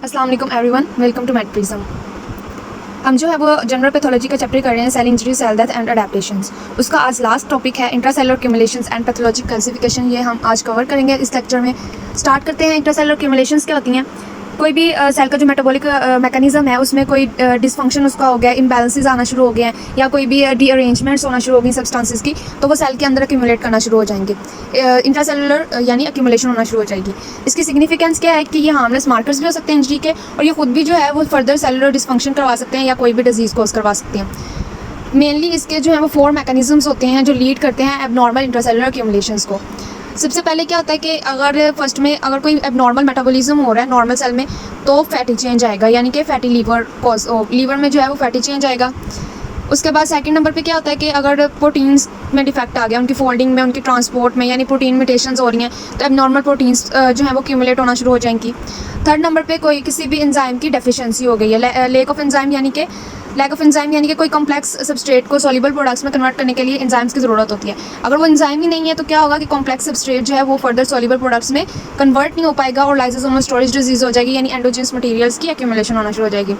अस्सलाम वालेकुम everyone, welcome to मेडप्रिज्म। हम जो है वो जनरल पैथोलॉजी का चैप्टर कर रहे हैं, cell injury, cell death and adaptations. उसका आज लास्ट टॉपिक है intracellular accumulations and pathology classification. ये हम आज कवर करेंगे इस लेक्चर में। स्टार्ट करते हैं। इंट्रासेलुलर क्यूमुलेशंस क्या होती हैं? कोई भी सेल का जो मेटाबॉलिक मैकेनिज्म है उसमें कोई डिसफंक्शन उसका हो गया, इम्बैलेंसेस आना शुरू हो गए हैं, या कोई भी रीअरेंजमेंट्स होना शुरू हो गई सब्सटेंसेस की, तो वो सेल के अंदर एक्यूमुलेट करना शुरू हो जाएंगे। इंट्रासेलुलर यानी एक्यूमुलेशन होना शुरू हो जाएगी। इसकी सिग्निफिकेंस क्या है कि ये हार्मलेस मार्कर्स भी हो सकते हैं इंजरी के, और ये खुद भी जो है वो फर्दर सेलुलर डिसफंक्शन करवा सकते हैं या कोई भी डिजीज़ कोज करवा सकते हैं। मेनली इसके जो है वो 4 मैकेनिज्म्स होते हैं जो लीड करते हैं एबनॉर्मल इंट्रासेलुलर एक्यूमुलेशंस को। सबसे पहले क्या होता है कि अगर फर्स्ट में अगर कोई एबनॉर्मल मेटाबॉलिज्म हो रहा है नॉर्मल सेल में, तो फैटी चेंज आएगा, यानी कि फैटी लीवर में जो है वो फैटी चेंज आएगा। उसके बाद सेकंड नंबर पे क्या होता है कि अगर प्रोटीन्स में डिफेक्ट आ गया, उनकी फोल्डिंग में, उनकी ट्रांसपोर्ट में, यानी प्रोटीन म्यूटेशंस हो रही हैं, तो एबनॉर्मल प्रोटीन्स जो है वो क्यूमुलेट होना शुरू हो जाएंगी। थर्ड नंबर पे कोई किसी भी एंजाइम की डेफिशिएंसी हो गई है, लैक ऑफ एंजाइम यानी कि कोई कॉम्प्लेक्स सबस्ट्रेट को सॉल्युबल प्रोडक्ट्स में कन्वर्ट करने के लिए एंजाइम्स की ज़रूरत होती है। अगर वो एंजाइम ही नहीं है तो क्या होगा कि कॉम्प्लेक्स सबस्ट्रेट जो है वो फर्दर सॉल्युबल प्रोडक्ट्स में कन्वर्ट नहीं हो पाएगा और लाइसोसोमल स्टोरेज डिजीज़ हो जाएगी, यानी एंडोजेनस मटेरियल्स की एक्यूमुलेशन होना शुरू हो जाएगी।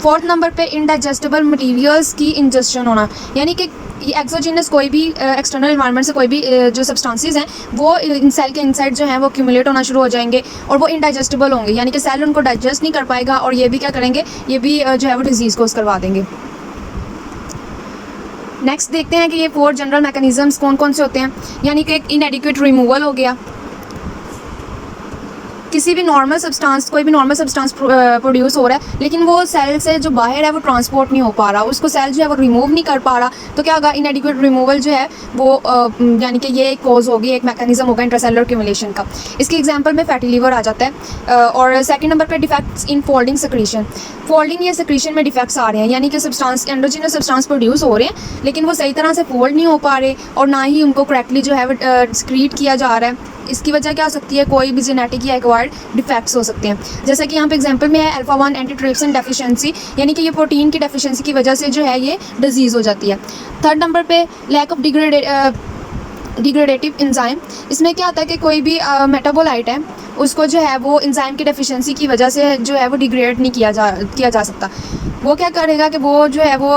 फोर्थ नंबर पे इनडाइजेस्टेबल मटेरियल्स की इंजेक्शन होना, यानी कि एक्सोजीनस कोई भी एक्सटर्नल इन्वायरमेंट से कोई भी जो सब्सटेंसेस हैं वो इन सेल के इनसाइड जो हैं वो एक्यूमुलेट होना शुरू हो जाएंगे और वो इनडाइजेस्टेबल होंगे, यानी कि सेल उनको डाइजेस्ट नहीं कर पाएगा और ये भी क्या करेंगे, ये भी जो है वो डिजीज़ कोज करवा देंगे। नेक्स्ट देखते हैं कि ये 4 जनरल मैकेनिज्म्स कौन कौन से होते हैं। यानी कि एक इनएडिक्वेट रिमूवल हो गया, किसी भी नॉर्मल सब्सटेंस, कोई भी नॉर्मल सब्सटेंस प्रोड्यूस हो रहा है लेकिन वो सेल से जो बाहर है वो ट्रांसपोर्ट नहीं हो पा रहा, उसको सेल जो है वो रिमूव नहीं कर पा रहा, तो क्या होगा, इनएडिक्वेट रिमूवल जो है वो यानी कि ये एक कॉज होगी, एक मैकेनिज्म होगा इंट्रासेलुलर एक्यूमुलेशन का। इसके एग्जांपल में फैटी लीवर आ जाता है। और सेकंड नंबर पे defects in folding secretion. Folding या सेक्रीशन में डिफेक्ट्स आ रहे हैं, यानी कि सब्सटेंस एंडोजिनस सब्सटेंस प्रोड्यूस हो रहे हैं लेकिन वो सही तरह से फोल्ड नहीं हो पा रहे और ना ही उनको करेक्टली जो है वो सक्रीट किया जा रहा है। इसकी वजह क्या हो सकती है, कोई भी जेनेटिक या एक्वायर्ड डिफेक्ट्स हो सकते हैं। जैसे कि यहाँ पे एग्जांपल में है अल्फा 1 एंटीट्रिप्सिन डेफिशिएंसी, यानी कि ये प्रोटीन की डेफिशिएंसी की वजह से जो है ये डिजीज़ हो जाती है। थर्ड नंबर पे लैक ऑफ डिग्रेडेटिव एंजाइम। इसमें क्या होता है कि कोई भी मेटाबोलाइट है उसको जो है वो एंजाइम की डेफिशिएंसी की वजह से जो है वो डिग्रेड नहीं किया जा सकता। वो क्या करेगा कि वो जो है वो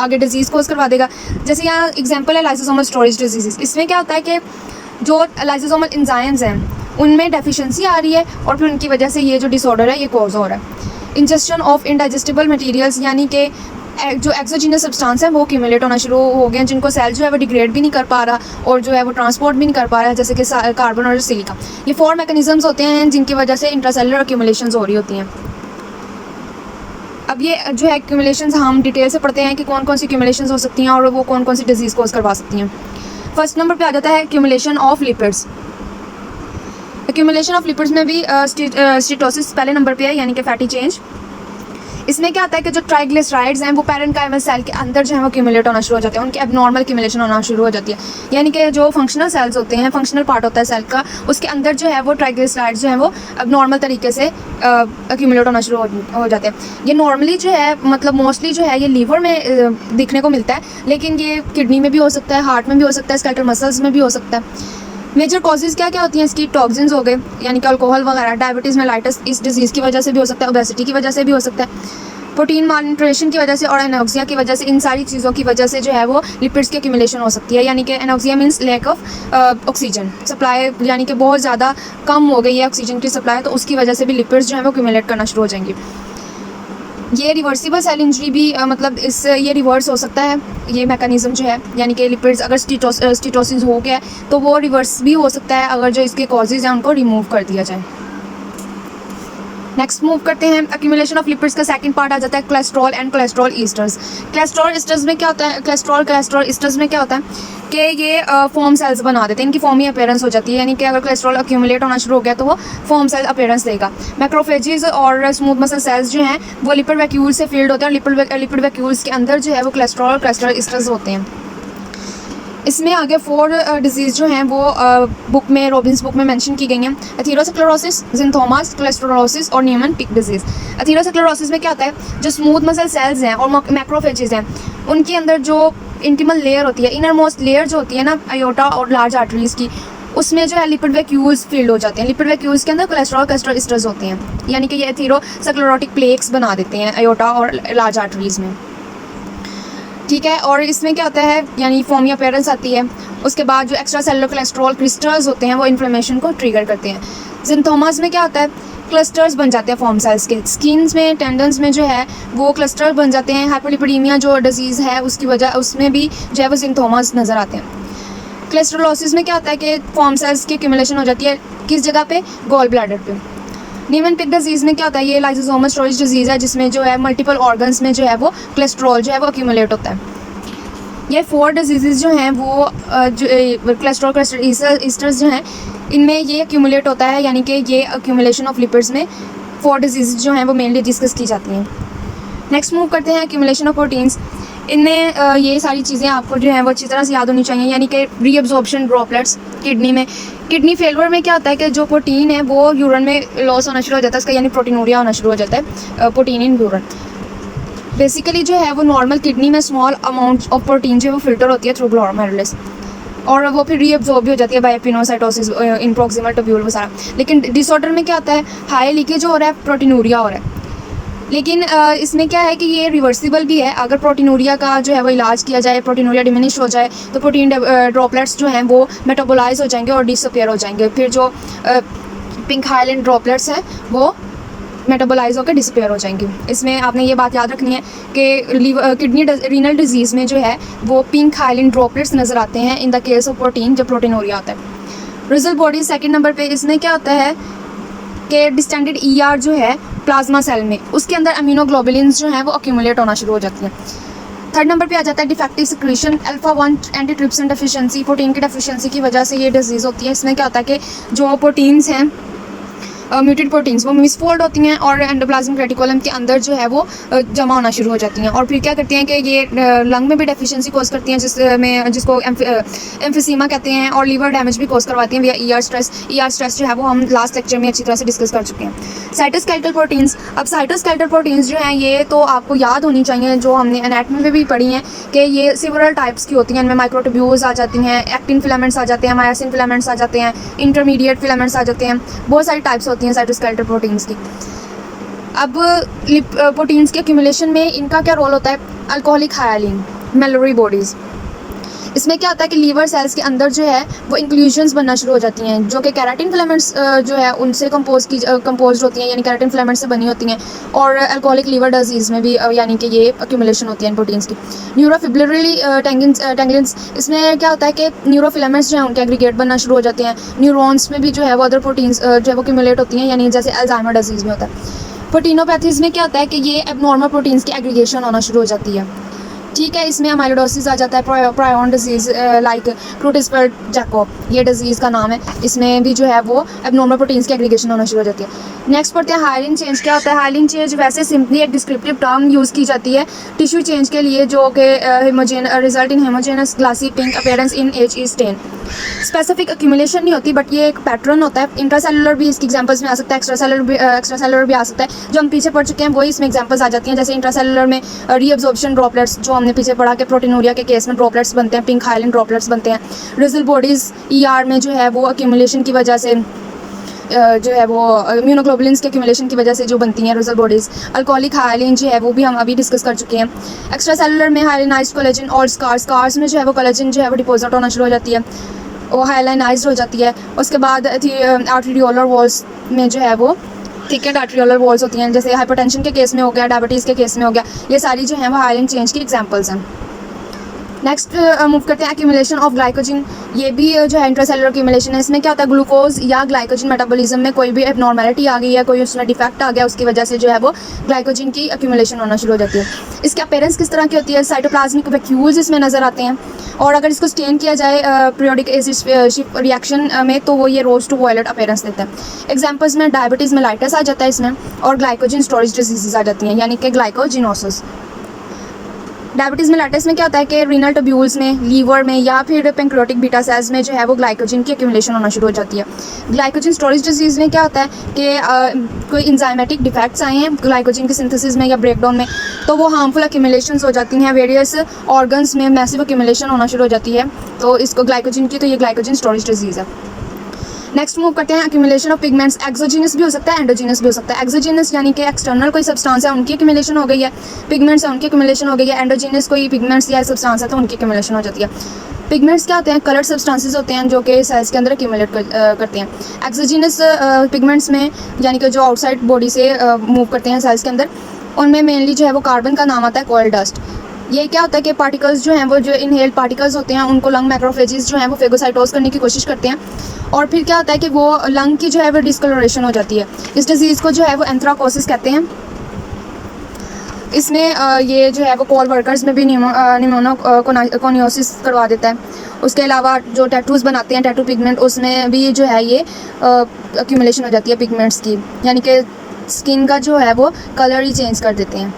आगे डिजीज़ कोज करवा देगा। जैसे यहाँ एग्जांपल है लाइसोसोमल स्टोरेज डिजीज़। इसमें क्या होता है कि जो लाइसोसोमल एंजाइम्स हैं उनमें डेफिशिएंसी आ रही है और फिर उनकी वजह से ये जो डिसऑर्डर है ये कॉज हो रहा है। इंजेक्शन ऑफ इनडाइजेस्टेबल मटेरियल्स, यानी कि जो एक्सोजीनस सब्सटेंस है वो एक्यूमुलेट होना शुरू हो गए, जिनको सेल जो है वो डिग्रेड भी नहीं कर पा रहा और जो है वो ट्रांसपोर्ट भी नहीं कर पा रहा है, जैसे कि कार्बन और सिलिका। ये 4 मैकेनिज्म्स होते हैं जिनकी वजह से इंट्रासेलुलर एक्यूमुलेशंस हो रही होती हैं। अब ये जो है एक्यूमुलेशंस हम डिटेल से पढ़ते हैं कि कौन कौन सी एक्यूमुलेशंस हो सकती हैं और वो कौन कौन सी डिजीज़ कोज करवा सकती हैं। फर्स्ट नंबर पे आ जाता है accumulation of lipids. Accumulation of lipids में भी स्टीटोसिस पहले नंबर पे है, यानी कि फैटी चेंज। इसमें क्या होता है कि जो ट्राइग्लिसराइड्स हैं वो पैरेन्काइमल सेल के अंदर जो है वो एक्यूमुलेट होना शुरू हो जाते हैं, उनकी एबनॉर्मल एक्यूमुलेशन होना शुरू हो जाती है। यानी कि जो फंक्शनल सेल्स होते हैं, फंक्शनल पार्ट होता है सेल का, उसके अंदर जो है वो ट्राइग्लिसराइड्स जो है वो एबनॉर्मल तरीके से एक्यूमुलेट होना शुरू हो जाते हैं। ये नॉर्मली जो है मतलब मोस्टली जो है ये लीवर में दिखने को मिलता है, लेकिन ये किडनी में भी हो सकता है, हार्ट में भी हो सकता है, स्केलेटल मसल्स में भी हो सकता है। मेजर कॉजेज़ क्या क्या होती हैं इसकी? टॉक्सिन्स हो गए, यानी कि अल्कोहल वगैरह, डायबिटीज़ मेलाइटिस इस डिजीज़ की वजह से भी हो सकता है, ओबेसिटी की वजह से भी हो सकता है, प्रोटीन मालन्यूट्रिशन की वजह से और एनोक्सिया की वजह से। इन सारी चीज़ों की वजह से जो है वो लिपिड्स की एक्यूमुलेशन हो सकती है, यानी कि anoxia means lack of oxygen supply, यानी कि बहुत ज़्यादा कम हो गई है ऑक्सीजन की सप्लाई, तो उसकी वजह से भी लिपिड्स जो है वो एक्यूमुलेट करना शुरू हो जाएंगी। ये रिवर्सिबल सेल इंजरी भी मतलब ये रिवर्स हो सकता है ये मैकेनिज्म जो है, यानी कि लिपिड्स अगर स्टीटोसिस हो गया तो वो रिवर्स भी हो सकता है अगर जो इसके कॉजेज़ हैं उनको रिमूव कर दिया जाए। नेक्स्ट मूव करते हैं। एक्यूमुलेशन ऑफ लिपिड्स का सेकंड पार्ट आ जाता है cholesterol and cholesterol esters. Cholesterol esters में क्या होता है, कोलेस्ट्रॉल ईस्टर्स में क्या होता है कि ये फॉर्म सेल्स बना देते हैं, इनकी फॉर्मी अपीयरेंस हो जाती है, यानी कि अगर कोलेस्ट्रॉल एक्यूमुलेट होना शुरू हो गया तो वो फॉर्म सेल अपीयरेंस देगा। मैक्रोफेजेस और स्मूथ मसल सेल्स जो हैं वो लिपिड वैक्यूल से फील्ड होते हैं और लिपिड वैक्यूल्स के अंदर जो है वो कोलेस्ट्रॉल और कोलेस्ट्रॉल ईस्टर्स होते हैं। इसमें आगे 4 डिजीज़ जो हैं वो बुक में, रॉबिन्स बुक में मेंशन की गई हैं। एथेरोस्क्लेरोसिस, ज़िंथोमास, कोलेस्टेरोसिस और न्यूमैन पिक डिजीज़। एथेरोस्क्लेरोसिस में क्या होता है, जो स्मूथ मसल सेल्स हैं और मैक्रोफेजेस हैं उनके अंदर जो इंटिमल लेयर होती है, इनर मोस्ट लेयर जो होती है ना अयोटा और लार्ज आर्टरीज़ की, उसमें जो है लिपिड वैक्यूल्स फील्ड हो जाते हैं। लिपिड वैक्यूल्स के अंदर कोलेस्ट्रॉल कोलेस्ट्रॉल एस्टर्स होते हैं, यानी कि ये एथेरोस्क्लेरोटिक प्लेक्स बना देते हैं अयोटा और लार्ज आर्टरीज में। ठीक है, और इसमें क्या होता है, यानी फोमी अपीयरेंस आती है। उसके बाद जो एक्स्ट्रा सेलुलर कोलेस्ट्रॉल क्रिस्टल्स होते हैं वो इन्फ्लेमेशन को ट्रिगर करते हैं। सिम्प्टोम्स में क्या होता है, क्लस्टर्स बन जाते हैं फॉर्म सेल्स के, स्किन्स में टेंडन्स में जो है वो क्लस्टर बन जाते हैं। हाइपरलिपिडीमिया जो डिजीज़ है उसकी वजह, उसमें भी जो है वो सिम्प्टोम्स नज़र आते हैं। कोलेस्ट्रोलोसिस में क्या होता है कि फॉर्म सेल्स की एक्यूमुलेशन हो जाती है, किस जगह पे, गॉल ब्लैडर पे। नीमन-पिक डिजीज़ में क्या होता है, ये लाइसोसोमल स्टोरेज डिजीज़ है जिसमें जो है मल्टीपल ऑर्गन्स में जो है वो कोलेस्ट्रॉल जो है वो एक्यूमुलेट होता है। ये 4 डिजीज़ जो हैं वो जो कोलेस्ट्रॉल ईस्टर्स जो हैं इनमें ये एक्यूमुलेट होता है, यानी कि ये एक्यूमुलेशन ऑफ लिपिड्स में 4 डिजीज़ जो हैं वो मेनली डिस्कस की जाती हैं। नेक्स्ट मूव करते हैं एक्यूमुलेशन ऑफ प्रोटीन्स। इनमें ये सारी चीज़ें आपको जो हैं वो अच्छी तरह से याद होनी चाहिए, यानी कि रीअब्जॉर्प्शन ड्रॉपलेट्स किडनी में। किडनी फेलियर में क्या होता है कि जो प्रोटीन है वो यूरिन में लॉस होना शुरू हो जाता है, इसका यानी प्रोटीनूरिया होना शुरू हो जाता है, प्रोटीन इन यूरिन। बेसिकली जो है वो नॉर्मल किडनी में स्मॉल अमाउंट ऑफ प्रोटीन जो है वो फिल्टर होती है थ्रू ग्लोमेरुलस, और वो फिर रीअब्जॉर्ब भी हो जाती है बाय पिनोसाइटोसिस इन प्रोक्सिमल ट्यूब्यूल वगैरह। लेकिन डिसऑर्डर में क्या होता है, हाई लीकेज हो रहा है, प्रोटीनूरिया हो रहा है। लेकिन इसमें क्या है कि ये रिवर्सिबल भी है। अगर प्रोटीनूरिया का जो है वो इलाज किया जाए, प्रोटीनूरिया डिमिनिश हो जाए तो प्रोटीन ड्रॉपलेट्स जो हैं वो मेटाबोलाइज हो जाएंगे और डिसअपियर हो जाएंगे। फिर जो पिंक हाइलैंड ड्रॉपलेट्स हैं वो मेटाबोलाइज होकर डिसअपियर हो जाएंगे। इसमें आपने ये बात याद रखनी है कि किडनी रीनल डिजीज़ में जो है वो पिंक हाइलैंड ड्रॉपलेट्स नज़र आते हैं in the case of protein, जब प्रोटीनूरिया होता है। रिजल्ट बॉडी सेकंड नंबर पे, इसमें क्या होता है कि डिस्टेंडेड ER जो है प्लाज्मा सेल में, उसके अंदर अमीनोग्लोबुलिन्स जो हैं वो अक्यूमुलेट होना शुरू हो जाती हैं। थर्ड नंबर पे आ जाता है defective secretion अल्फा-1 antitrypsin deficiency. Protein की डेफिशिएंसी की वजह से ये डिजीज़ होती है। इसमें क्या होता है कि जो प्रोटीन्स हैं म्यूटेड प्रोटीन्स वो मिसफोल्ड होती हैं और एंडोप्लाज्मिक रेटिकुलम के अंदर जो है वो जमा होना शुरू हो जाती हैं, और फिर क्या करती हैं कि ये लंग में भी डेफिशिएंसी कोज करती हैं, जिसको एम्फिसीमा कहते हैं, और लीवर डैमेज भी कोज करवाती हैं विया ER स्ट्रेस। ER स्ट्रेस जो है वो हम लास्ट लेक्चर में अच्छी तरह से डिस्कस कर चुके हैं। साइटोस्केलेटल प्रोटीन्स, अब साइटोस्केलेटल प्रोटीन्स जो हैं ये तो आपको याद होनी चाहिए, जो हमने एनाटॉमी में भी पढ़ी हैं कि ये सिवरल टाइप्स की होती हैं। इनमें माइक्रोट्यूब्यूल्स आ जाती हैं, एक्टिन फिलामेंट्स आ जाते हैं, मायोसिन फिलामेंट्स आ जाते हैं, इंटरमीडिएट फिलामेंट्स आ जाते हैं, बहुत सारी टाइप्स होती हैं साइटोस्केलेटल प्रोटीन्स की। अब प्रोटीन्स के एक्यूमुलेशन में इनका क्या रोल होता है, अल्कोहलिक हायालिन मेलोरी बॉडीज़। इसमें क्या होता है कि लीवर सेल्स के अंदर जो है वो इंक्लूजन्स बनना शुरू हो जाती हैं, जो कि कैराटिन फिलामेंट्स जो है उनसे कंपोज होती हैं, यानी कैराटिन फिलामेंट्स से बनी होती हैं। और अल्कोहलिक लीवर डिजीज़ में भी यानी कि ये एक्यूमुलेशन होती है इन प्रोटीन्स की। न्यूरोफिब्रिलरी टेंगलेंस, इसमें क्या होता है कि न्यूरोफिलामेंट्स जो है उनके एग्रीगेट बनना शुरू हो जाते हैं। न्यूरॉन्स में भी जो है वो अदर प्रोटीन्स जो है वो एक्यूमुलेट होती हैं, यानी जैसे अल्जाइमर डिजीज़ में होता है। प्रोटीनोपैथीज़ में क्या होता है कि ये एबनॉर्मल प्रोटीन्स की एग्रीगेशन होना शुरू हो जाती है। ठीक है, इसमें अमाइलोडोसिस आ जाता है, प्रायोन डिजीज़ लाइक क्रूटिस्पर्ड-जैकोब ये डिजीज़ का नाम है। इसमें भी जो है वो एबनॉर्मल प्रोटीन्स की एग्रीगेशन होना शुरू हो जाती है। नेक्स्ट पढ़ते हैं हाइलिन चेंज। क्या होता है हाइलिन चेंज, वैसे सिंपली एक डिस्क्रिप्टिव टर्म यूज़ की जाती है टिश्यू चेंज के लिए, जो कि result in homogeneous glassy pink appearance in HE stain. Specific accumulation नहीं होती, बट ये एक पैटर्न होता है। इंट्रासेलुलर भी इसकी एग्जांपल्स में आ सकता है, एक्स्ट्रासेलुलर भी आ सकता है। जो हम पीछे पढ़ चुके हैं वही इसमें एग्जांपल्स आ जाती हैं। जैसे इंट्रासेलुलर में रीअब्जॉर्प्शन ड्रॉपलेट्स, जो हमने पीछे पढ़ा कि प्रोटीनूरिया के केस में ड्रॉपलेट्स बनते हैं, पिंक हाइलैंड ड्रॉपलेट्स बनते हैं। रिजल बॉडीज़ ER में जो है वो एक्यूमुलेशन की वजह से जो है वो इम्यूनोग्लोबुलिन्स के एक्यूमुलेशन की वजह से जो बनती हैं रिजल बॉडीज़। अल्कोहलिक हाइलिन जो है वो भी हम अभी डिस्कस कर चुके हैं। एक्स्ट्रा सेलुलर में हाइलिनाइज्ड कोलेजन और स्कार्स में जो है वो कोलेजन जो है वो डिपोजिट होना शुरू हो जाती है, वो हाइलाइनाइज्ड हो जाती है। उसके बाद आर्टेरियोलर वॉल्स में जो है वो थिकेंड आर्टेरियोलर वॉल्स होती हैं, जैसे हाइपरटेंशन के केस में हो गया, डायबिटीज़ के केस में हो गया। ये सारी जो हैं वो हाइलिन चेंज की एग्जांपल्स हैं। नेक्स्ट मूव करते हैं एक्यूमुलेशन ऑफ ग्लाइकोजन। ये भी जो है इंट्रासेलुलर एक्यूमुलेशन है। इसमें क्या होता है, ग्लूकोज या ग्लाइकोजन मेटाबॉलिज्म में कोई भी एबनॉर्मेलिटी आ गई है, कोई उसमें डिफेक्ट आ गया, उसकी वजह से जो है वो ग्लाइकोजन की एक्यूमुलेशन होना शुरू हो जाती है। इसके अपीयरेंस किस तरह की होती है, साइटोप्लाज्मिक वैक्यूल्स इसमें नज़र आते हैं, और अगर इसको स्टेन किया जाए पीरियोडिक एसिड शिफ्ट रिएक्शन में तो वो ये रोज टू वॉयलेट अपीयरेंस देता है। एग्जाम्पल्स में डायबिटीज़ मेलाइटस आ जाता है इसमें, और ग्लाइकोजन स्टोरेज डिजीज़ आ जाती हैं, यानी कि ग्लाइकोजिनोसिस। डायबिटीज़ मेलाइटस में क्या होता है कि रीनल ट्यूब्यूल्स में, लीवर में या फिर पेंक्रियाटिक बीटा सेल्स में जो है वो ग्लाइकोजन की एक्यूमुलेशन होना शुरू हो जाती है। ग्लाइकोजन स्टोरेज डिजीज़ में क्या होता है कि कोई इंजाइमेटिक डिफेक्ट्स आए हैं ग्लाइकोजन की सिंथेसिस में या ब्रेकडाउन में, तो वो हार्मफुल एक्यूमुलेशंस हो जाती हैं, वेरियस ऑर्गन्स में मैसिव एक्यूमुलेशन होना शुरू हो जाती है। तो इसको ग्लाइकोजन की, तो ये ग्लाइकोजन स्टोरेज डिजीज़ है। नेक्स्ट मूव करते हैं एक्यूमुलेशन ऑफ पिगमेंट्स। एक्सोजीनस भी हो सकता है, एंडोजीनस भी हो सकता है। एक्सोजीनस यानी कि एक्सटर्नल कोई सब्सटेंस है उनकी एक्यूमुलेशन हो गई है, पिगमेंट्स है उनकी एक्यूमुलेशन हो गई है। एंडोजीनस कोई पिगमेंट्स या सब्सटेंस है तो उनकी एक्यूमुलेशन हो जाती है। पिगमेंट्स क्या होते हैं? कलर्ड सब्सटेंसेस होते हैं जो कि सेल्स के अंदर एक्यूमुलेट करते हैं। एक्सोजीनस पिगमेंट्स में यानी कि जो आउटसाइड बॉडी से मूव करते हैं सेल्स के अंदर, उनमें मेनली जो है वो कार्बन का नाम आता है कोयल डस्ट। ये क्या होता है कि पार्टिकल्स जो हैं वो जो इनहेल्ड पार्टिकल्स होते हैं उनको लंग मैक्रोफेजेस जो हैं वो फेगोसाइटोज करने की कोशिश करते हैं, और फिर क्या होता है कि वो लंग की जो है वो डिस्कलोरेशन हो जाती है। इस डिजीज़ को जो है वो एंथ्राकोसिस कहते हैं। इसमें ये जो है वो कॉल वर्कर्स में भी निमोनोकोनियोसिस करवा देता है। उसके अलावा जो टैटूज़ बनाते हैं, टैटू पिगमेंट, उसमें भी जो है ये एक्यूमुलेशन हो जाती है पिगमेंट्स की, यानी कि स्किन का जो है वो कलर ही चेंज कर देते हैं।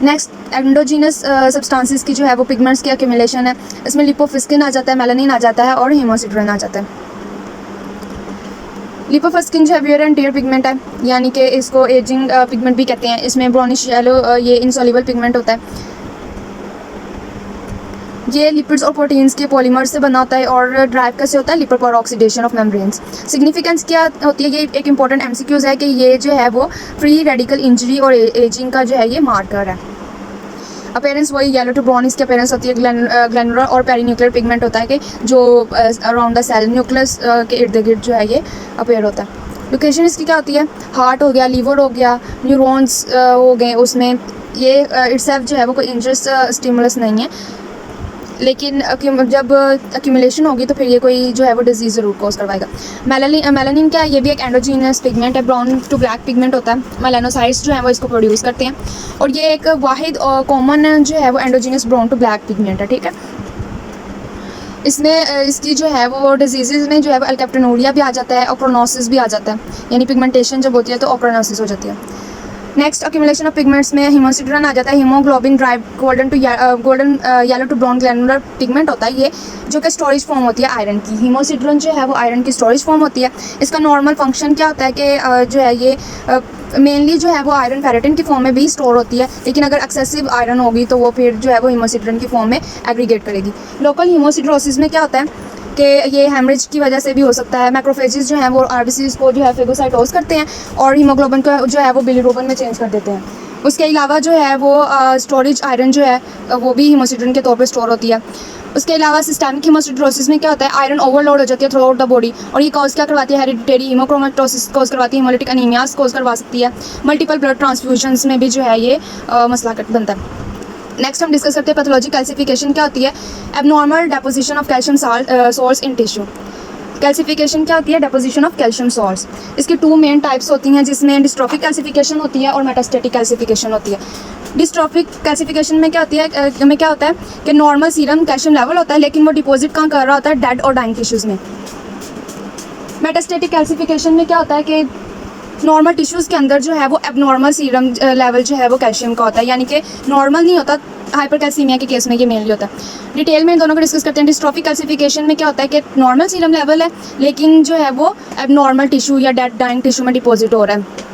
नेक्स्ट एंडोजीनस सब्सटेंसेस की जो है वो पिगमेंट्स की एक्यूमुलेशन है। इसमें लिपोफिस्किन आ जाता है, मेलानिन आ जाता है और हेमोसिड्रिन आ जाता है। लिपोफिस्किन जो है वियर एंड टियर पिगमेंट है, यानी कि इसको एजिंग पिगमेंट भी कहते हैं। इसमें ब्राउनिश येलो ये इनसॉल्युबल पिगमेंट होता है। ये लिपिड्स और प्रोटीन्स के पॉलीमर से बना होता है और ड्राइव कैसे होता है? लिपिड पर ऑक्सीडेशन ऑफ मेम्ब्रेन्स। सिग्निफिकेंस क्या होती है? ये एक इंपॉर्टेंट एमसीक्यूज है कि ये जो है वो फ्री रेडिकल इंजरी और एजिंग का जो है ये मार्कर है। अपेरेंस वही येलो टू ब्राउन इसकी अपेरेंस होती है। ग्लैनुलर और पेरीन्यूक्लियर पिगमेंट होता है कि जो अराउंड द सेल न्यूक्लियस के इर्द गिर्द जो है ये अपेयर होता है। लोकेशन इसकी क्या होती है? हार्ट हो गया, लीवर हो गया, न्यूरॉन्स हो गए, उसमें ये इटसेल्फ जो है वो कोई इंजरियस स्टिमुलस नहीं है, लेकिन जब एक्यूमुलेशन होगी तो फिर ये कोई जो है वो डिजीज़ ज़रूर कॉज करवाएगा। मेलानिन क्या है? ये भी एक एंडोजीनस पिगमेंट है, ब्राउन टू ब्लैक पिगमेंट होता है। मेलानोसाइट्स जो है वो इसको प्रोड्यूस करते हैं और ये एक वाहिद और कॉमन जो है वो endogenous brown to black pigment है, ठीक है। इसमें इसकी जो है वो डिजीज़ में जो है वो अल्केप्टोनूरिया भी आ जाता है, ऑक्रोनोसिस भी आ जाता है, यानी पिगमेंटेशन जब होती है तो ऑक्रोनोसिस हो जाती है। नेक्स्ट एक्यूमुलेशन ऑफ पिगमेंट्स में हीमोसिड्रिन आ जाता है। Haemoglobin derived golden yellow to brown granular pigment होता है ये, जो कि स्टोरेज फॉर्म होती है आयरन की। हीमोसिड्रिन जो है वो आयरन की स्टोरेज फॉर्म होती है। इसका नॉर्मल फंक्शन क्या होता है कि जो है ये मेनली जो है वो आयरन फेरेटिन की फॉर्म में भी स्टोर होती है, लेकिन अगर एक्सेसिव आयरन होगी तो वो फिर जो है वो हीमोसिड्रिन की फॉर्म में एग्रीगेट करेगी। लोकल हीमोसिड्रोसिस में क्या होता है कि ये हेमरेज की वजह से भी हो सकता है। मैक्रोफेजेस जो हैं वो आरबीसीज को जो है फेगोसाइटोज करते हैं और हीमोग्लोबिन को जो है वो बिलीरुबिन में चेंज कर देते हैं। उसके अलावा जो है वो स्टोरेज आयरन जो है वो भी हीमोसिड्रिन के तौर पे स्टोर होती है। उसके अलावा सिस्टेमिक हीमोसिड्रोसिस में क्या होता है? आयरन ओवरलोड हो जाती है थ्रू आउट द बॉडी, और ये कॉज क्या करवाती है? हेरिडिटरी हीमोक्रोमेटोसिस कॉज करवाती है, हेमोलिटिक अनीमियास कॉज करवा सकती है, मल्टीपल ब्लड ट्रांसफ्यूजन्स में भी जो है ये मसला बनता है। नेक्स्ट हम डिस्कस करते हैं पैथोलॉजी कैल्सिफिकेशन क्या होती है। Abnormal deposition of calcium source in tissue. Calcification क्या होती है? Deposition of calcium source. इसकी टू मेन टाइप्स होती हैं, जिसमें डिस्ट्रॉफिक कैल्सिफिकेशन होती है और मेटास्टेटिक कैल्सिफिकेशन होती है। डिस्ट्रॉफिक कैल्सिफिकेशन में क्या होता है कि नॉर्मल सीरम कैल्शियम लेवल होता है, लेकिन वो डिपॉजिट कहाँ कर रहा होता है? डेड और डाइंग टिश्यूज़ में। मेटास्टेटिक कैल्सिफिकेशन में क्या होता है कि नॉर्मल टिश्यूज़ के अंदर जो है वो एबनॉर्मल सीरम लेवल जो है वो कैल्शियम का होता है, यानी कि नॉर्मल नहीं होता। हाइपरकैल्सीमिया के केस में ये मेनली होता है। डिटेल में इन दोनों को डिस्कस करते हैं। डिस्ट्रॉफिक कैल्सिफिकेशन में क्या होता है कि नॉर्मल सीरम लेवल है, लेकिन जो है वो एबनॉर्मल टिश्यू या डेड डाइंग टिश्यू में डिपॉजिट हो रहा है।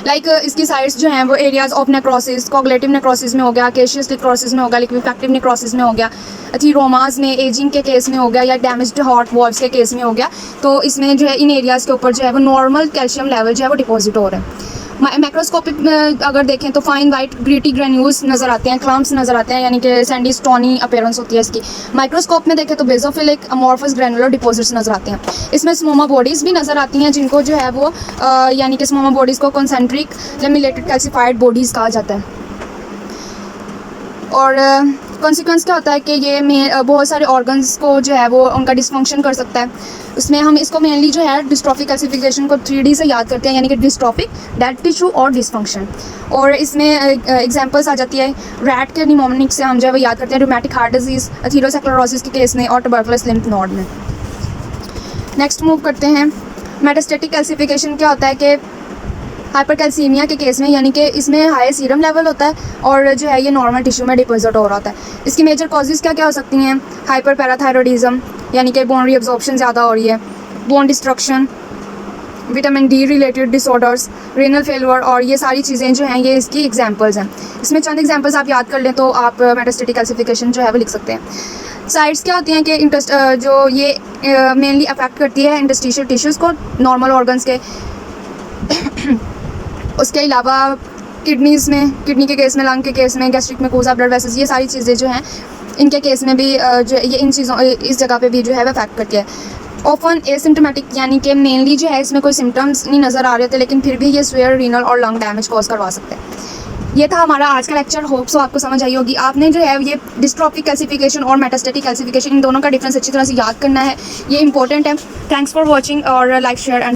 लाइक इसकी साइड्स जो हैं वो areas of necrosis, coagulative necrosis में हो गया, केशियस नेक्रोसिस में हो गया, लिक्विफेक्टिव नेक्रोसिस में हो गया, थीरोमास में, एजिंग के केस में हो गया, या डैमेज्ड हार्ट वॉल्व्स के केस में हो गया। तो इसमें जो है इन एरियाज़ के ऊपर जो है वो नॉर्मल कैल्शियम लेवल जो है वो डिपॉजिट हो रहा है। मैक्रोस्कोपिक अगर देखें तो फाइन वाइट ग्रीटी ग्रेन्यूल्स नज़र आते हैं, क्लम्प्स नज़र आते हैं, यानी कि सैंडी स्टोनी अपीयरेंस होती है इसकी। माइक्रोस्कोप में देखें तो बेसोफिलिक अमॉर्फस ग्रैनुलर डिपॉजिट्स नज़र आते हैं। इसमें स्मोमा बॉडीज़ भी नज़र आती हैं, जिनको जो है वो यानी कि स्मोमा बॉडीज़ को कॉन्सेंट्रिक लेमिनेटेड कैल्सिफाइड बॉडीज़ कहा जाता है। और कॉन्सिक्वेंस क्या होता है कि ये बहुत सारे ऑर्गन्स को जो है वो उनका डिसफंक्शन कर सकता है। उसमें हम इसको मेनली जो है डिस्ट्रॉफिक कैल्सिफिकेशन को 3D से याद करते हैं, यानी कि डिस्ट्रॉफिक, डेड टिश्यू और डिसफंक्शन। और इसमें एग्जांपल्स आ जाती है रैट के निमोनिक से हम जो है वो याद करते हैं रूमेटिक हार्ट डिजीज़, एथेरोस्क्लेरोसिस के केस में, और ट्यूबरकुलोसिस लिम्फ नोड में। नेक्स्ट मूव करते हैं। मेटास्टेटिक कैल्सिफिकेशन क्या होता है कि हाइपरकैल्सीमिया के केस में, यानी कि इसमें हाई सीरम लेवल होता है और जो है ये नॉर्मल टिश्यू में डिपॉजिट हो रहा होता है। इसकी मेजर कॉजेज़ क्या क्या हो सकती हैं? हाइपर पैराथायरॉइडिज्म, यानी कि बोन रीअब्जॉर्प्शन ज़्यादा हो रही है, bone destruction, vitamin D related disorders, renal failure, और ये सारी चीज़ें जो हैं ये इसकी एग्जांपल्स हैं। इसमें चंद एग्जांपल्स आप याद कर लें तो आप मेटास्टेटिक कैल्सिफिकेशन जो है वो लिख सकते हैं। साइड्स क्या होती हैं कि जो ये मेनली अफेक्ट करती है इंटरस्टिशियल टिश्यूज़ को, नॉर्मल ऑर्गन्स के। उसके अलावा किडनीज़ में, किडनी के केस में, लंग के केस में, गैस्ट्रिक म्यूकोसा, ब्लड वेसल्स, ये सारी चीज़ें जो हैं इनके केस में भी जो ये इन चीज़ों इस जगह पे भी जो है वो अफेक्ट करती है। ऑफन एसिम्टोमेटिक, यानी कि मेनली जो है इसमें कोई सिम्टम्स नहीं नज़र आ रहे थे, लेकिन फिर भी ये स्वेयर रीनल और लंग डैमेज कॉज करवा सकते हैं। ये था हमारा आज का लेक्चर। होप सो आपको समझ आई होगी। आपने जो है ये डिस्ट्रॉफिक कैल्सिफिकेशन और मेटास्टेटिक कैल्सिफिकेशन, इन दोनों का डिफरेंस अच्छी तरह से याद करना है, ये इंपॉर्टेंट है। थैंक्स फॉर वॉचिंग और लाइक शेयर एंड